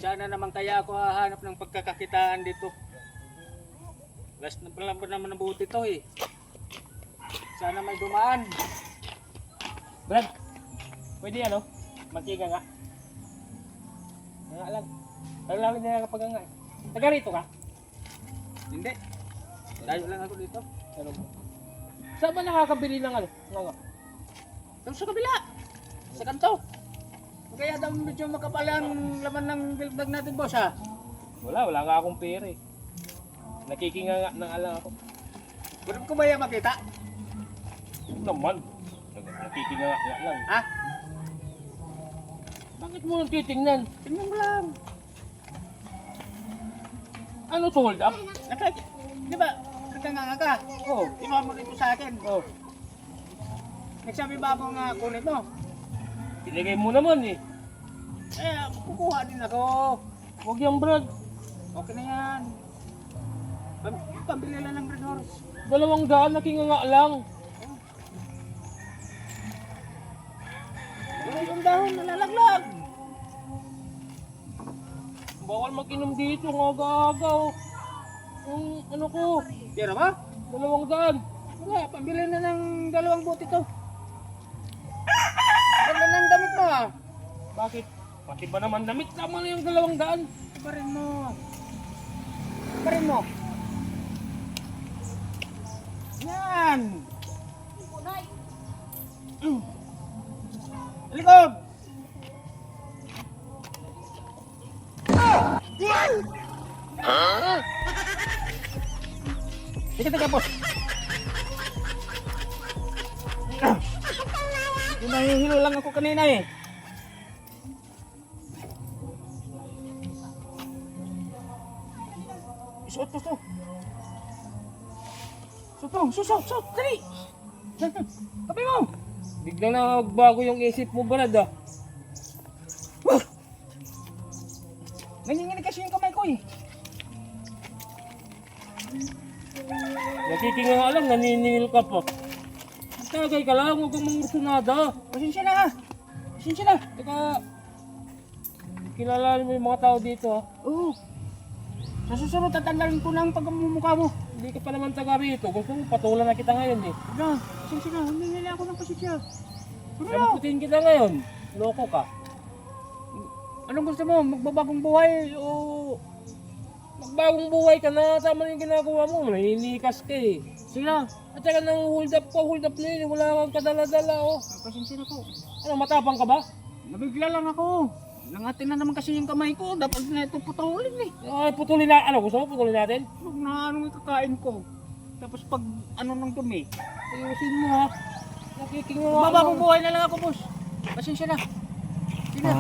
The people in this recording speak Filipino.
Sana naman kaya ako hahanap ng pagkakakitaan dito. Last na pala ba naman nabuti to eh. Sana may dumaan. Brad, pwede ano? Magkiga nga. Nga lang. Ano lang niya kapag nga. Taga rito ka? Hindi. Layo lang ako dito. Ano ba? Saan ba nakakabili ng ano? Nga. Doon sa kabila. Sa kanto. Kaya daw medyo makapal ang laman ng bilog bag natin, boss ha? Wala nga akong pera eh. Nakikinga nga ng alang ako. Gusto ko ba yan makita? Naman. Nakikinga nga lang. Ha? Bakit mo nang titingnan? Tingnan mo lang. Ano to, hold up? Di ba? Nagkanganga ka. Oo. Inuha mo rito sa akin. Oh. Nagsabi ba akong kunin mo? Tinigay mo naman eh. Kukuha din ako. Huwag yan, Brad. Okay na yan. Pambili lang ng Red Horse. 200 nakinga nga lang. Yung dahon nalalaglag. Bawal mag-inom dito, ng aga-aga oh. Yung ano ko, Pira ba? 200. Wala, pambili na ng 2 bote to. Ganda ng damit mo ah. Bakit? Pati ba naman damit? Tama na yung 200. Parin mo. Parin mo. Yan. Likod. Teka, boss. Hinahihilo lang ako kanina eh. Suot to. Suot, dali. Tabi mo. Biglang nagbago yung isip mo, Brad ah. Nanginginig kasi yung kamay ko eh. Nakikinga nga lang, naniningil ka pa. Tagay ka lang, huwag kang mangursunada. Pasensya na ha. Pasensya na. Teka, kilala mo yung mga tao dito ah. Oo. Sa susunod tatandaan ko ng pagmumukha mo. Hindi ka pa naman taga rito, gusto mo patulan na kita ngayon eh. Ano? Pasensya na. Humingi ako ng pasensya. Ano? Lamputin kita ngayon, loko ka. Anong gusto mo? Magbabagong buhay o... Magbagong buhay ka na, tama na yung ginagawa mo, naninikas ka eh. Sige na. At saka nang hold up na yun, wala kang kadala-dala oh. Pasensya na po. Ano, matapang ka ba? Nabigla lang ako. Nangatin na naman kasi yung kamay ko. Dapat na ito putulin eh. Ay, putulin na, ano, gusto mo putulin natin? Huwag na anong ikakain ko. Tapos pag ano ng dumi. Ayusin mo ha. Nakikinga nga Magbabagong buhay na lang ako, boss. Pasensya na. Sige na.